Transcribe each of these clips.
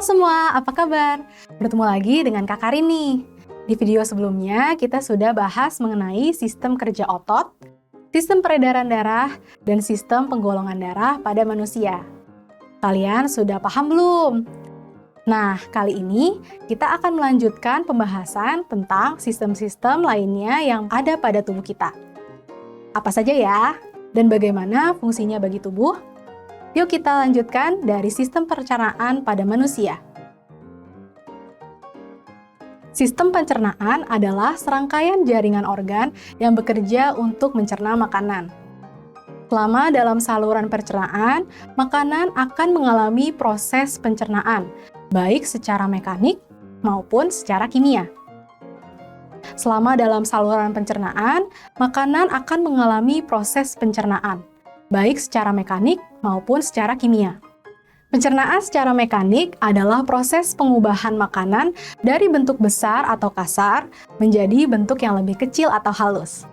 semua, apa kabar? Bertemu lagi dengan Kak Karin nih. Di video sebelumnya, kita sudah bahas mengenai sistem kerja otot, sistem peredaran darah, dan sistem penggolongan darah pada manusia. Kalian sudah paham belum? Nah, kali ini kita akan melanjutkan pembahasan tentang sistem-sistem lainnya yang ada pada tubuh kita. Apa saja ya? Dan bagaimana fungsinya bagi tubuh? Yuk kita lanjutkan dari sistem pencernaan pada manusia. Sistem pencernaan adalah serangkaian jaringan organ yang bekerja untuk mencerna makanan. Selama dalam saluran pencernaan, makanan akan mengalami proses pencernaan, baik secara mekanik maupun secara kimia. Selama dalam saluran pencernaan, makanan akan mengalami proses pencernaan, baik secara mekanik maupun secara kimia. Pencernaan secara mekanik adalah proses pengubahan makanan dari bentuk besar atau kasar menjadi bentuk yang lebih kecil atau halus.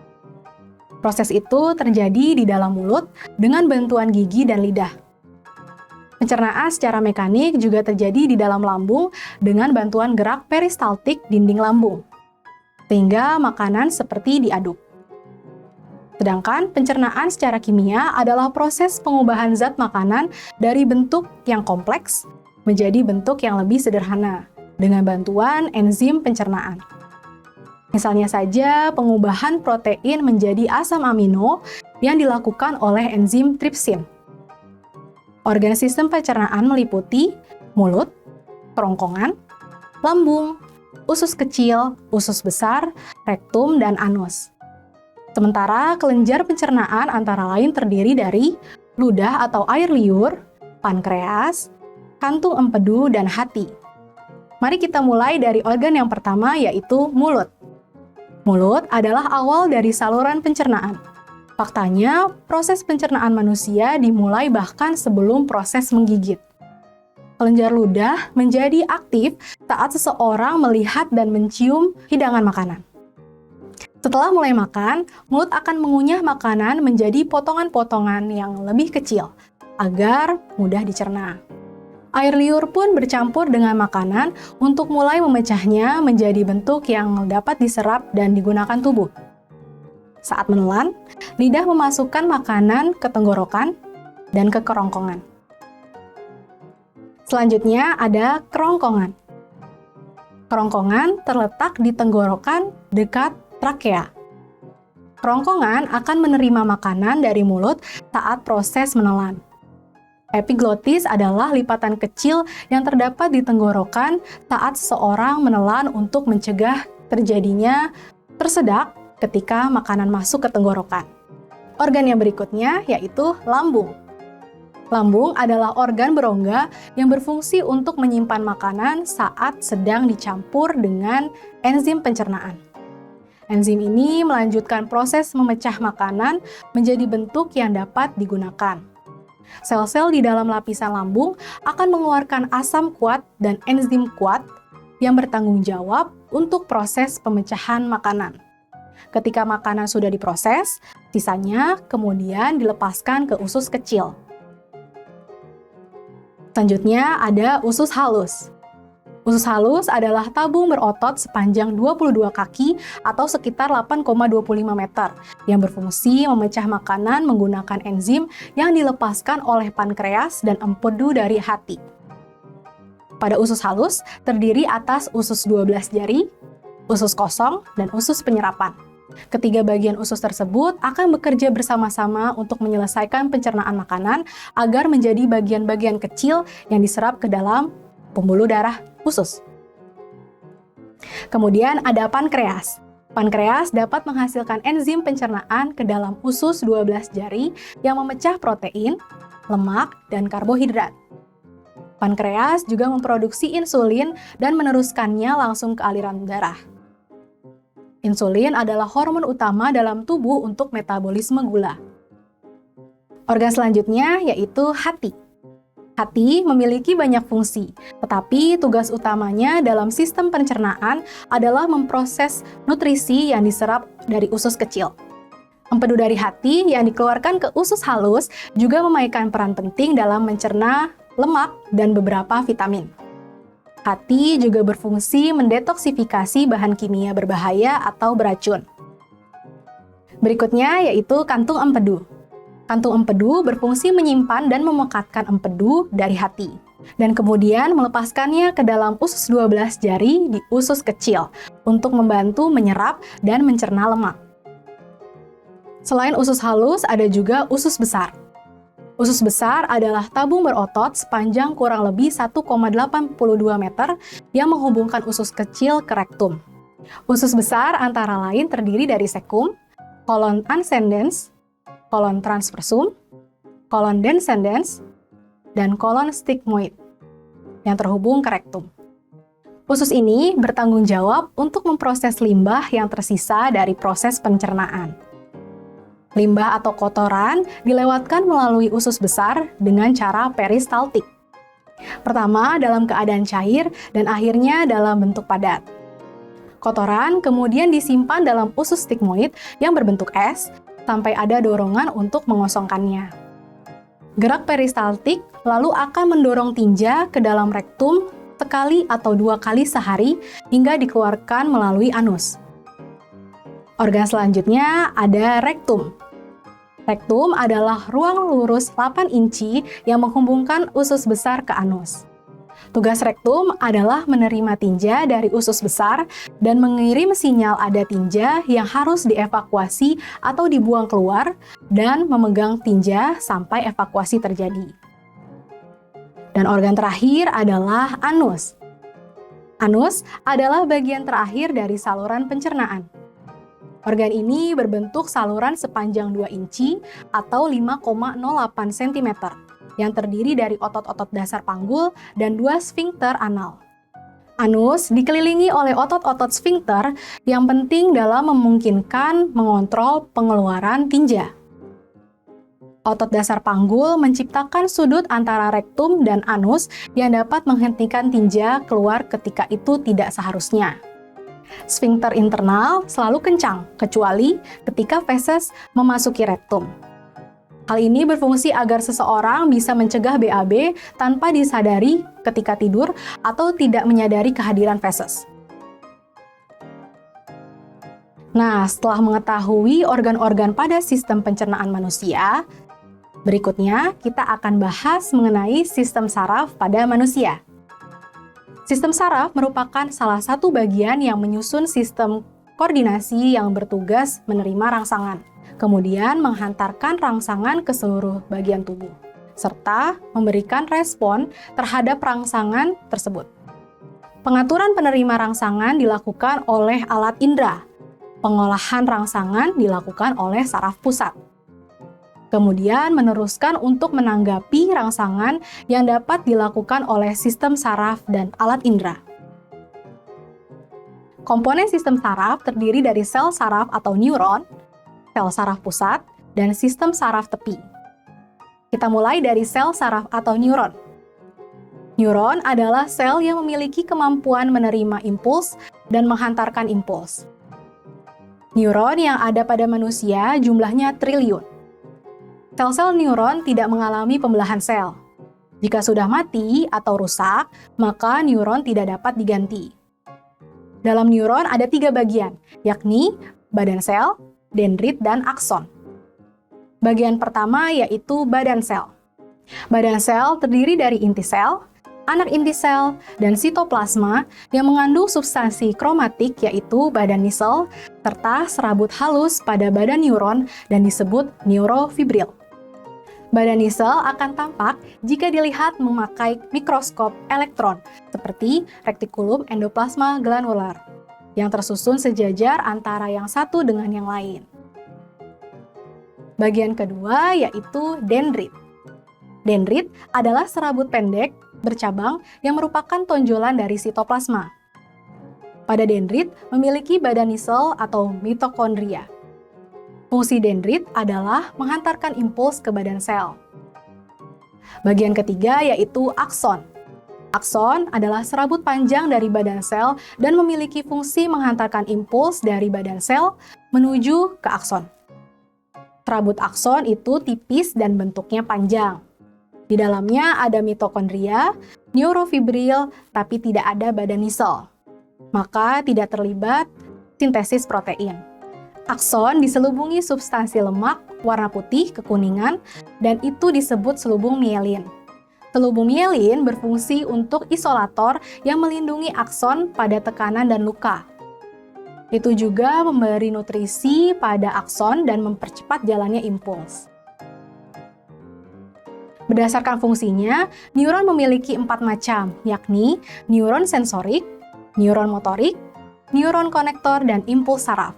Proses itu terjadi di dalam mulut dengan bantuan gigi dan lidah. Pencernaan secara mekanik juga terjadi di dalam lambung dengan bantuan gerak peristaltik dinding lambung, sehingga makanan seperti diaduk. Sedangkan pencernaan secara kimia adalah proses pengubahan zat makanan dari bentuk yang kompleks menjadi bentuk yang lebih sederhana dengan bantuan enzim pencernaan. Misalnya saja pengubahan protein menjadi asam amino yang dilakukan oleh enzim tripsin. Organ sistem pencernaan meliputi mulut, kerongkongan, lambung, usus kecil, usus besar, rektum, dan anus. Sementara kelenjar pencernaan antara lain terdiri dari ludah atau air liur, pankreas, kantung empedu, dan hati. Mari kita mulai dari organ yang pertama, yaitu mulut. Mulut adalah awal dari saluran pencernaan. Faktanya, proses pencernaan manusia dimulai bahkan sebelum proses menggigit. Kelenjar ludah menjadi aktif saat seseorang melihat dan mencium hidangan makanan. Setelah mulai makan, mulut akan mengunyah makanan menjadi potongan-potongan yang lebih kecil agar mudah dicerna. Air liur pun bercampur dengan makanan untuk mulai memecahnya menjadi bentuk yang dapat diserap dan digunakan tubuh. Saat menelan, lidah memasukkan makanan ke tenggorokan dan ke kerongkongan. Selanjutnya ada kerongkongan. Kerongkongan terletak di tenggorokan dekat trakea. Kerongkongan akan menerima makanan dari mulut saat proses menelan. Epiglottis adalah lipatan kecil yang terdapat di tenggorokan saat seseorang menelan untuk mencegah terjadinya tersedak ketika makanan masuk ke tenggorokan. Organ yang berikutnya yaitu lambung. Lambung adalah organ berongga yang berfungsi untuk menyimpan makanan saat sedang dicampur dengan enzim pencernaan. Enzim ini melanjutkan proses memecah makanan menjadi bentuk yang dapat digunakan. Sel-sel di dalam lapisan lambung akan mengeluarkan asam kuat dan enzim kuat yang bertanggung jawab untuk proses pemecahan makanan. Ketika makanan sudah diproses, sisanya kemudian dilepaskan ke usus kecil. Selanjutnya ada usus halus. Usus halus adalah tabung berotot sepanjang 22 kaki atau sekitar 8,25 meter yang berfungsi memecah makanan menggunakan enzim yang dilepaskan oleh pankreas dan empedu dari hati. Pada usus halus terdiri atas usus 12 jari, usus kosong, dan usus penyerapan. Ketiga bagian usus tersebut akan bekerja bersama-sama untuk menyelesaikan pencernaan makanan agar menjadi bagian-bagian kecil yang diserap ke dalam pembuluh darah usus. Kemudian ada pankreas. Pankreas dapat menghasilkan enzim pencernaan ke dalam usus 12 jari yang memecah protein, lemak, dan karbohidrat. Pankreas juga memproduksi insulin dan meneruskannya langsung ke aliran darah. Insulin adalah hormon utama dalam tubuh untuk metabolisme gula. Organ selanjutnya yaitu hati. Hati memiliki banyak fungsi, tetapi tugas utamanya dalam sistem pencernaan adalah memproses nutrisi yang diserap dari usus kecil. Empedu dari hati yang dikeluarkan ke usus halus juga memainkan peran penting dalam mencerna lemak dan beberapa vitamin. Hati juga berfungsi mendetoksifikasi bahan kimia berbahaya atau beracun. Berikutnya yaitu kantung empedu. Kantung empedu berfungsi menyimpan dan memekatkan empedu dari hati, dan kemudian melepaskannya ke dalam usus 12 jari di usus kecil untuk membantu menyerap dan mencerna lemak. Selain usus halus, ada juga usus besar. Usus besar adalah tabung berotot sepanjang kurang lebih 1,82 meter yang menghubungkan usus kecil ke rektum. Usus besar antara lain terdiri dari cecum, colon ascendens, colon transversum, colon descendens, dan colon stigmoid yang terhubung ke rektum. Usus ini bertanggung jawab untuk memproses limbah yang tersisa dari proses pencernaan. Limbah atau kotoran dilewatkan melalui usus besar dengan cara peristaltik. Pertama dalam keadaan cair dan akhirnya dalam bentuk padat. Kotoran kemudian disimpan dalam usus stigmoid yang berbentuk S sampai ada dorongan untuk mengosongkannya. Gerak peristaltik lalu akan mendorong tinja ke dalam rektum sekali atau 2 kali sehari hingga dikeluarkan melalui anus. Organ selanjutnya ada rektum. Rektum adalah ruang lurus 8 inci yang menghubungkan usus besar ke anus. Tugas rektum adalah menerima tinja dari usus besar dan mengirim sinyal ada tinja yang harus dievakuasi atau dibuang keluar dan memegang tinja sampai evakuasi terjadi. Dan organ terakhir adalah anus. Anus adalah bagian terakhir dari saluran pencernaan. Organ ini berbentuk saluran sepanjang 2 inci atau 5,08 cm yang terdiri dari otot-otot dasar panggul dan 2 sfinkter anal. Anus dikelilingi oleh otot-otot sfinkter yang penting dalam memungkinkan mengontrol pengeluaran tinja. Otot dasar panggul menciptakan sudut antara rektum dan anus yang dapat menghentikan tinja keluar ketika itu tidak seharusnya. Sfinkter internal selalu kencang, kecuali ketika feses memasuki rektum. Hal ini berfungsi agar seseorang bisa mencegah BAB tanpa disadari ketika tidur atau tidak menyadari kehadiran feses. Nah, setelah mengetahui organ-organ pada sistem pencernaan manusia, berikutnya kita akan bahas mengenai sistem saraf pada manusia. Sistem saraf merupakan salah satu bagian yang menyusun sistem koordinasi yang bertugas menerima rangsangan, kemudian menghantarkan rangsangan ke seluruh bagian tubuh, serta memberikan respon terhadap rangsangan tersebut. Pengaturan penerima rangsangan dilakukan oleh alat indera. Pengolahan rangsangan dilakukan oleh saraf pusat. Kemudian meneruskan untuk menanggapi rangsangan yang dapat dilakukan oleh sistem saraf dan alat indera. Komponen sistem saraf terdiri dari sel saraf atau neuron, sel saraf pusat, dan sistem saraf tepi. Kita mulai dari sel saraf atau neuron. Neuron adalah sel yang memiliki kemampuan menerima impuls dan menghantarkan impuls. Neuron yang ada pada manusia jumlahnya triliun. Sel-sel neuron tidak mengalami pembelahan sel. Jika sudah mati atau rusak, maka neuron tidak dapat diganti. Dalam neuron ada 3 bagian, yakni badan sel, dendrit, dan akson. Bagian pertama yaitu badan sel. Badan sel terdiri dari inti sel, anak inti sel, dan sitoplasma yang mengandung substansi kromatik yaitu badan nisel, serta serabut halus pada badan neuron dan disebut neurofibril. Badan nisel akan tampak jika dilihat memakai mikroskop elektron seperti retikulum endoplasma granular yang tersusun sejajar antara yang satu dengan yang lain. Bagian kedua yaitu dendrit. Dendrit adalah serabut pendek bercabang yang merupakan tonjolan dari sitoplasma. Pada dendrit memiliki badan nisel atau mitokondria. Fungsi dendrit adalah menghantarkan impuls ke badan sel. Bagian ketiga yaitu akson. Akson adalah serabut panjang dari badan sel dan memiliki fungsi menghantarkan impuls dari badan sel menuju ke akson. Serabut akson itu tipis dan bentuknya panjang. Di dalamnya ada mitokondria neurofibril, tapi tidak ada badan nisel. Maka tidak terlibat sintesis protein. Akson diselubungi substansi lemak warna putih kekuningan dan itu disebut selubung mielin. Selubung mielin berfungsi untuk isolator yang melindungi akson pada tekanan dan luka. Itu juga memberi nutrisi pada akson dan mempercepat jalannya impuls. Berdasarkan fungsinya, neuron memiliki 4 macam, yakni neuron sensorik, neuron motorik, neuron konektor, dan impuls saraf.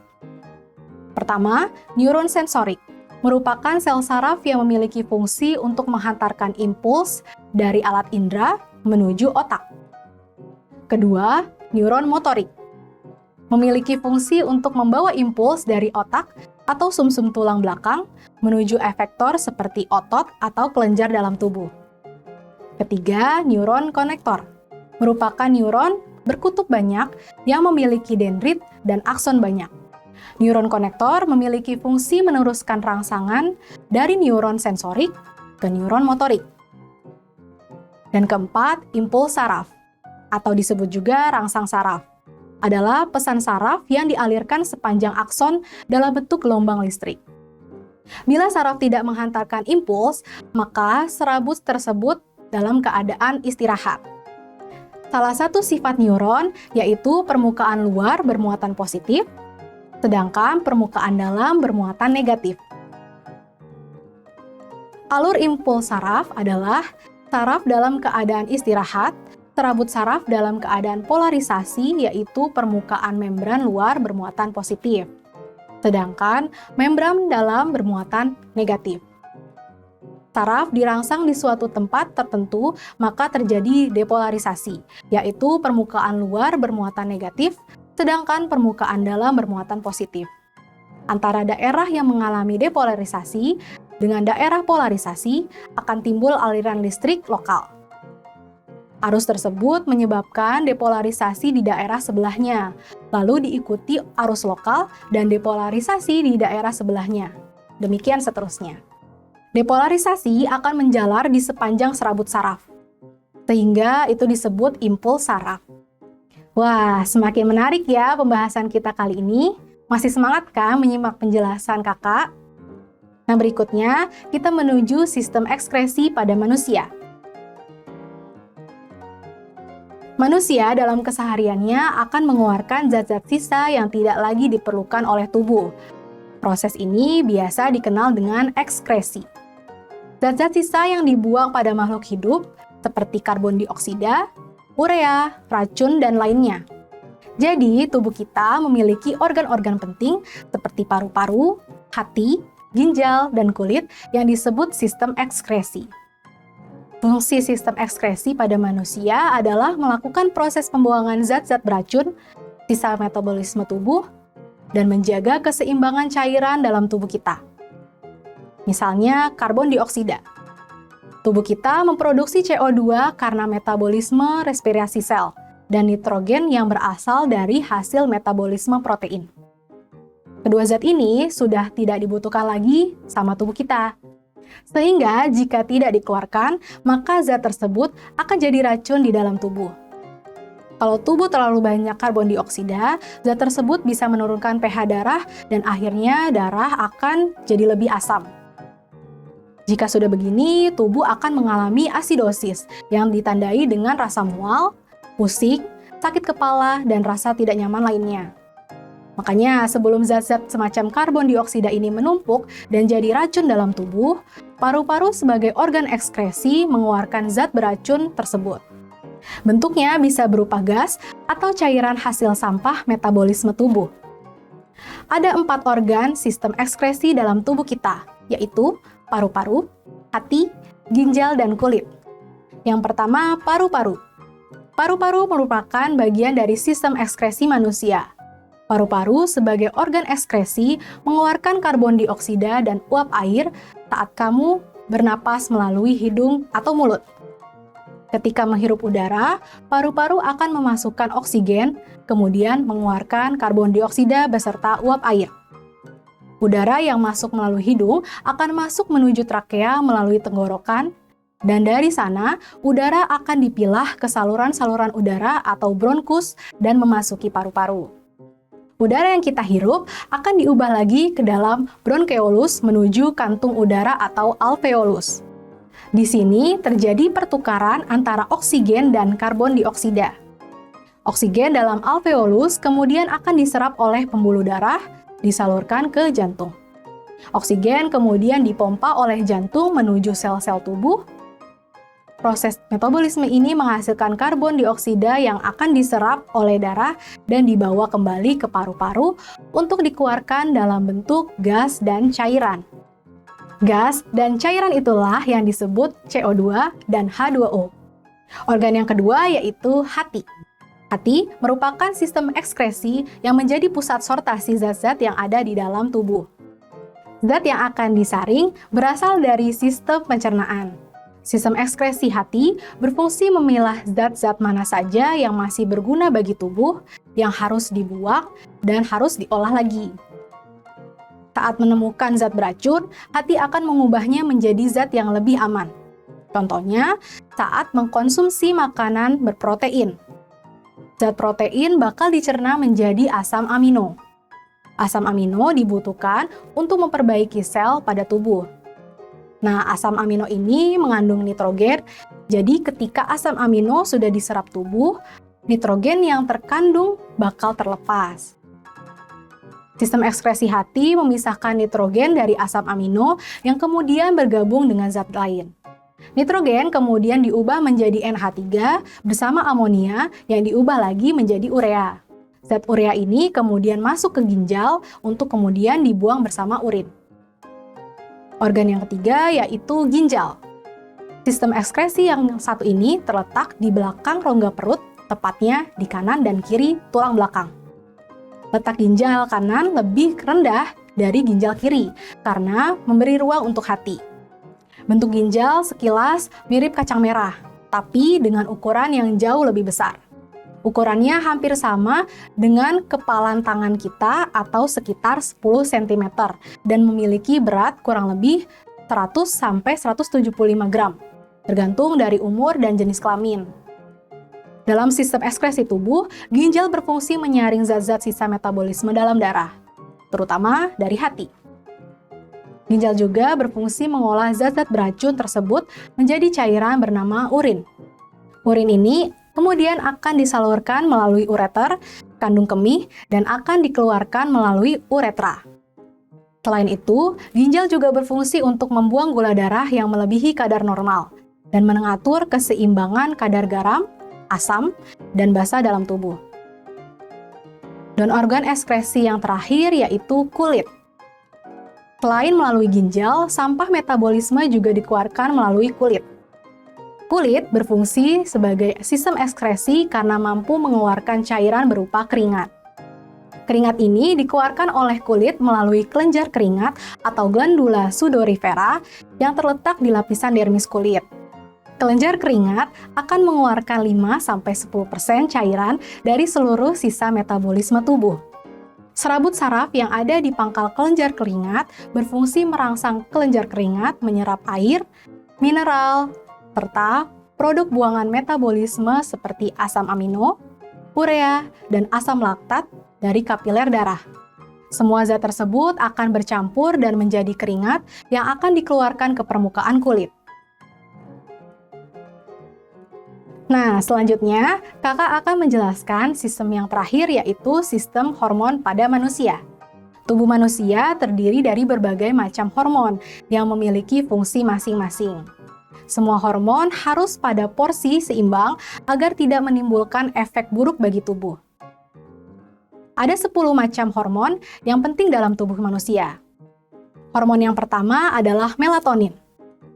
Pertama, neuron sensorik merupakan sel saraf yang memiliki fungsi untuk menghantarkan impuls dari alat indera menuju otak. Kedua, neuron motorik memiliki fungsi untuk membawa impuls dari otak atau sumsum tulang belakang menuju efektor seperti otot atau kelenjar dalam tubuh. Ketiga, neuron konektor merupakan neuron berkutub banyak yang memiliki dendrit dan akson banyak. Neuron konektor memiliki fungsi meneruskan rangsangan dari neuron sensorik ke neuron motorik. Dan keempat, impuls saraf, atau disebut juga rangsang saraf, adalah pesan saraf yang dialirkan sepanjang akson dalam bentuk gelombang listrik. Bila saraf tidak menghantarkan impuls, maka serabut tersebut dalam keadaan istirahat. Salah satu sifat neuron yaitu permukaan luar bermuatan positif, sedangkan permukaan dalam bermuatan negatif. Alur impuls saraf adalah saraf dalam keadaan istirahat, serabut saraf dalam keadaan polarisasi yaitu permukaan membran luar bermuatan positif, sedangkan membran dalam bermuatan negatif. Saraf dirangsang di suatu tempat tertentu, maka terjadi depolarisasi, yaitu permukaan luar bermuatan negatif, sedangkan permukaan dalam bermuatan positif. Antara daerah yang mengalami depolarisasi dengan daerah polarisasi akan timbul aliran listrik lokal. Arus tersebut menyebabkan depolarisasi di daerah sebelahnya, lalu diikuti arus lokal dan depolarisasi di daerah sebelahnya. Demikian seterusnya. Depolarisasi akan menjalar di sepanjang serabut saraf, sehingga itu disebut impuls saraf. Wah, semakin menarik ya pembahasan kita kali ini. Masih semangat kan menyimak penjelasan kakak? Nah, berikutnya kita menuju sistem ekskresi pada manusia. Manusia dalam kesehariannya akan mengeluarkan zat-zat sisa yang tidak lagi diperlukan oleh tubuh. Proses ini biasa dikenal dengan ekskresi. Zat-zat sisa yang dibuang pada makhluk hidup seperti karbon dioksida, urea, racun, dan lainnya. Jadi, tubuh kita memiliki organ-organ penting seperti paru-paru, hati, ginjal, dan kulit yang disebut sistem ekskresi. Fungsi sistem ekskresi pada manusia adalah melakukan proses pembuangan zat-zat beracun, sisa metabolisme tubuh, dan menjaga keseimbangan cairan dalam tubuh kita. Misalnya, karbon dioksida. Tubuh kita memproduksi CO2 karena metabolisme respirasi sel dan nitrogen yang berasal dari hasil metabolisme protein. Kedua zat ini sudah tidak dibutuhkan lagi sama tubuh kita. Sehingga jika tidak dikeluarkan, maka zat tersebut akan jadi racun di dalam tubuh. Kalau tubuh terlalu banyak karbon dioksida, zat tersebut bisa menurunkan pH darah dan akhirnya darah akan jadi lebih asam. Jika sudah begini, tubuh akan mengalami asidosis yang ditandai dengan rasa mual, pusing, sakit kepala, dan rasa tidak nyaman lainnya. Makanya sebelum zat-zat semacam karbon dioksida ini menumpuk dan jadi racun dalam tubuh, paru-paru sebagai organ ekskresi mengeluarkan zat beracun tersebut. Bentuknya bisa berupa gas atau cairan hasil sampah metabolisme tubuh. Ada 4 organ sistem ekskresi dalam tubuh kita, yaitu paru-paru, hati, ginjal, dan kulit. Yang pertama, paru-paru. Paru-paru merupakan bagian dari sistem ekskresi manusia. Paru-paru sebagai organ ekskresi mengeluarkan karbon dioksida dan uap air saat kamu bernapas melalui hidung atau mulut. Ketika menghirup udara, paru-paru akan memasukkan oksigen, kemudian mengeluarkan karbon dioksida beserta uap air. Udara yang masuk melalui hidung akan masuk menuju trakea melalui tenggorokan, Dan dari sana, udara akan dipilah ke saluran-saluran udara atau bronkus dan memasuki paru-paru. Udara yang kita hirup akan diubah lagi ke dalam bronkeolus menuju kantung udara atau alveolus. Di sini terjadi pertukaran antara oksigen dan karbon dioksida. Oksigen dalam alveolus kemudian akan diserap oleh pembuluh darah, disalurkan ke jantung. Oksigen kemudian dipompa oleh jantung menuju sel-sel tubuh. Proses metabolisme ini menghasilkan karbon dioksida yang akan diserap oleh darah dan dibawa kembali ke paru-paru untuk dikeluarkan dalam bentuk gas dan cairan. Gas dan cairan itulah yang disebut CO2 dan H2O. Organ yang kedua yaitu hati. Hati merupakan sistem ekskresi yang menjadi pusat sortasi zat-zat yang ada di dalam tubuh. Zat yang akan disaring berasal dari sistem pencernaan. Sistem ekskresi hati berfungsi memilah zat-zat mana saja yang masih berguna bagi tubuh, yang harus dibuang, dan harus diolah lagi. Saat menemukan zat beracun, hati akan mengubahnya menjadi zat yang lebih aman. Contohnya, saat mengkonsumsi makanan berprotein. Zat protein bakal dicerna menjadi asam amino. Asam amino dibutuhkan untuk memperbaiki sel pada tubuh. Nah, asam amino ini mengandung nitrogen, jadi ketika asam amino sudah diserap tubuh, nitrogen yang terkandung bakal terlepas. Sistem ekskresi hati memisahkan nitrogen dari asam amino yang kemudian bergabung dengan zat lain. Nitrogen kemudian diubah menjadi NH3 bersama amonia yang diubah lagi menjadi urea. Zat urea ini kemudian masuk ke ginjal untuk kemudian dibuang bersama urin. Organ yang ketiga yaitu ginjal. Sistem ekskresi yang satu ini terletak di belakang rongga perut, tepatnya di kanan dan kiri tulang belakang. Letak ginjal kanan lebih rendah dari ginjal kiri karena memberi ruang untuk hati. Bentuk ginjal sekilas mirip kacang merah, tapi dengan ukuran yang jauh lebih besar. Ukurannya hampir sama dengan kepalan tangan kita atau sekitar 10 cm dan memiliki berat kurang lebih 100-175 gram, tergantung dari umur dan jenis kelamin. Dalam sistem ekskresi tubuh, ginjal berfungsi menyaring zat-zat sisa metabolisme dalam darah, terutama dari hati. Ginjal juga berfungsi mengolah zat-zat beracun tersebut menjadi cairan bernama urin. Urin ini kemudian akan disalurkan melalui ureter, kandung kemih, dan akan dikeluarkan melalui uretra. Selain itu, ginjal juga berfungsi untuk membuang gula darah yang melebihi kadar normal dan mengatur keseimbangan kadar garam, asam, dan basa dalam tubuh. Dan organ ekskresi yang terakhir yaitu kulit. Selain melalui ginjal, sampah metabolisme juga dikeluarkan melalui kulit. Kulit berfungsi sebagai sistem ekskresi karena mampu mengeluarkan cairan berupa keringat. Keringat ini dikeluarkan oleh kulit melalui kelenjar keringat atau glandula sudorifera yang terletak di lapisan dermis kulit. Kelenjar keringat akan mengeluarkan 5-10% cairan dari seluruh sisa metabolisme tubuh. Serabut saraf yang ada di pangkal kelenjar keringat berfungsi merangsang kelenjar keringat menyerap air, mineral, serta produk buangan metabolisme seperti asam amino, urea, dan asam laktat dari kapiler darah. Semua zat tersebut akan bercampur dan menjadi keringat yang akan dikeluarkan ke permukaan kulit. Nah, selanjutnya kakak akan menjelaskan sistem yang terakhir yaitu sistem hormon pada manusia. Tubuh manusia terdiri dari berbagai macam hormon yang memiliki fungsi masing-masing. Semua hormon harus pada porsi seimbang agar tidak menimbulkan efek buruk bagi tubuh. Ada 10 macam hormon yang penting dalam tubuh manusia. Hormon yang pertama adalah melatonin.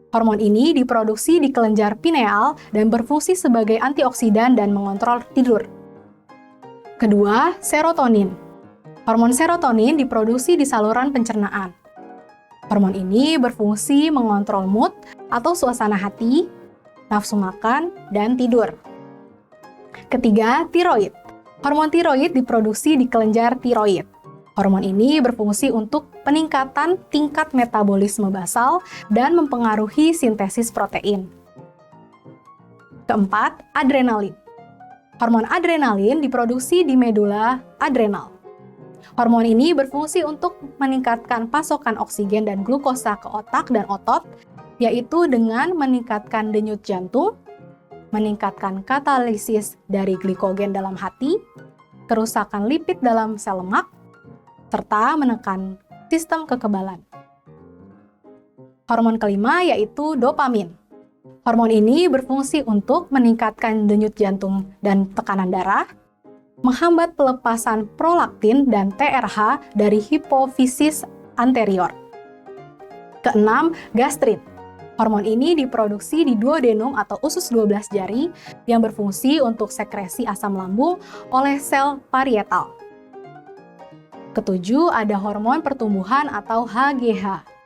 Hormon ini diproduksi di kelenjar pineal dan berfungsi sebagai antioksidan dan mengontrol tidur. Kedua, serotonin. Hormon serotonin diproduksi di saluran pencernaan. Hormon ini berfungsi mengontrol mood atau suasana hati, nafsu makan, dan tidur. Ketiga, tiroid. Hormon tiroid diproduksi di kelenjar tiroid. Hormon ini berfungsi untuk peningkatan tingkat metabolisme basal dan mempengaruhi sintesis protein. Keempat, adrenalin. Hormon adrenalin diproduksi di medula adrenal. Hormon ini berfungsi untuk meningkatkan pasokan oksigen dan glukosa ke otak dan otot, yaitu dengan meningkatkan denyut jantung, meningkatkan katalisis dari glikogen dalam hati, kerusakan lipid dalam sel lemak, serta menekan sistem kekebalan. Hormon kelima yaitu dopamin. Hormon ini berfungsi untuk meningkatkan denyut jantung dan tekanan darah, menghambat pelepasan prolaktin dan TRH dari hipofisis anterior. Keenam, gastrin. Hormon ini diproduksi di duodenum atau usus 12 jari yang berfungsi untuk sekresi asam lambung oleh sel parietal. Ketujuh, ada hormon pertumbuhan atau HGH.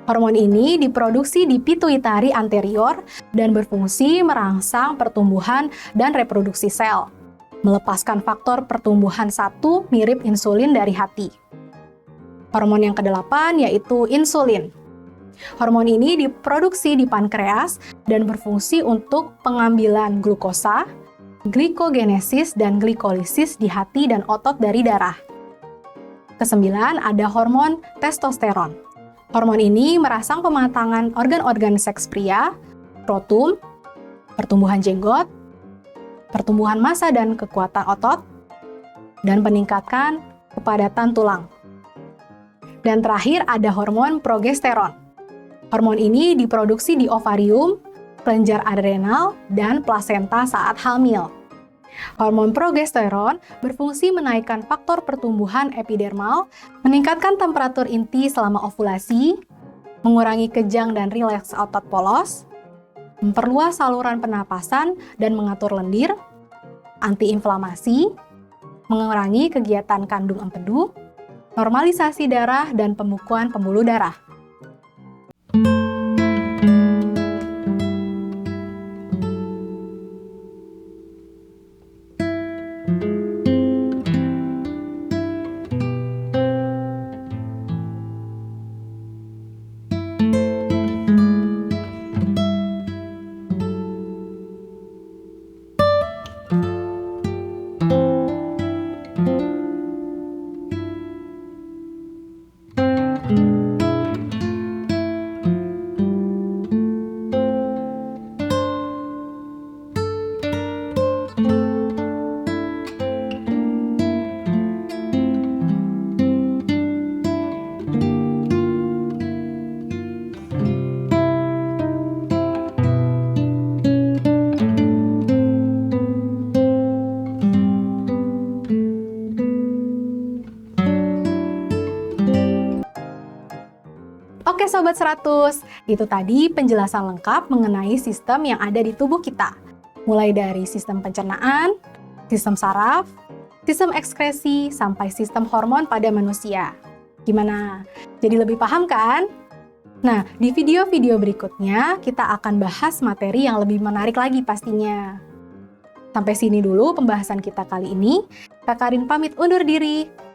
Hormon ini diproduksi di pituitari anterior dan berfungsi merangsang pertumbuhan dan reproduksi sel, melepaskan faktor pertumbuhan 1 mirip insulin dari hati. Hormon yang kedelapan yaitu insulin. Hormon ini diproduksi di pankreas dan berfungsi untuk pengambilan glukosa, glikogenesis, dan glikolisis di hati dan otot dari darah. Kesembilan, ada hormon testosteron. Hormon ini merangsang pematangan organ-organ seks pria, skrotum, pertumbuhan jenggot, pertumbuhan massa dan kekuatan otot, dan meningkatkan kepadatan tulang. Dan terakhir ada hormon progesteron. Hormon ini diproduksi di ovarium, kelenjar adrenal, dan plasenta saat hamil. Hormon progesteron berfungsi menaikkan faktor pertumbuhan epidermal, meningkatkan temperatur inti selama ovulasi, mengurangi kejang dan rileks otot polos, memperluas saluran pernapasan dan mengatur lendir, antiinflamasi, mengurangi kegiatan kandung empedu, normalisasi darah dan pembekuan pembuluh darah. Oke Sobat 100, itu tadi penjelasan lengkap mengenai sistem yang ada di tubuh kita. Mulai dari sistem pencernaan, sistem saraf, sistem ekskresi, sampai sistem hormon pada manusia. Gimana? Jadi lebih paham kan? Nah, di video-video berikutnya kita akan bahas materi yang lebih menarik lagi pastinya. Sampai sini dulu pembahasan kita kali ini. Kak Karin pamit undur diri.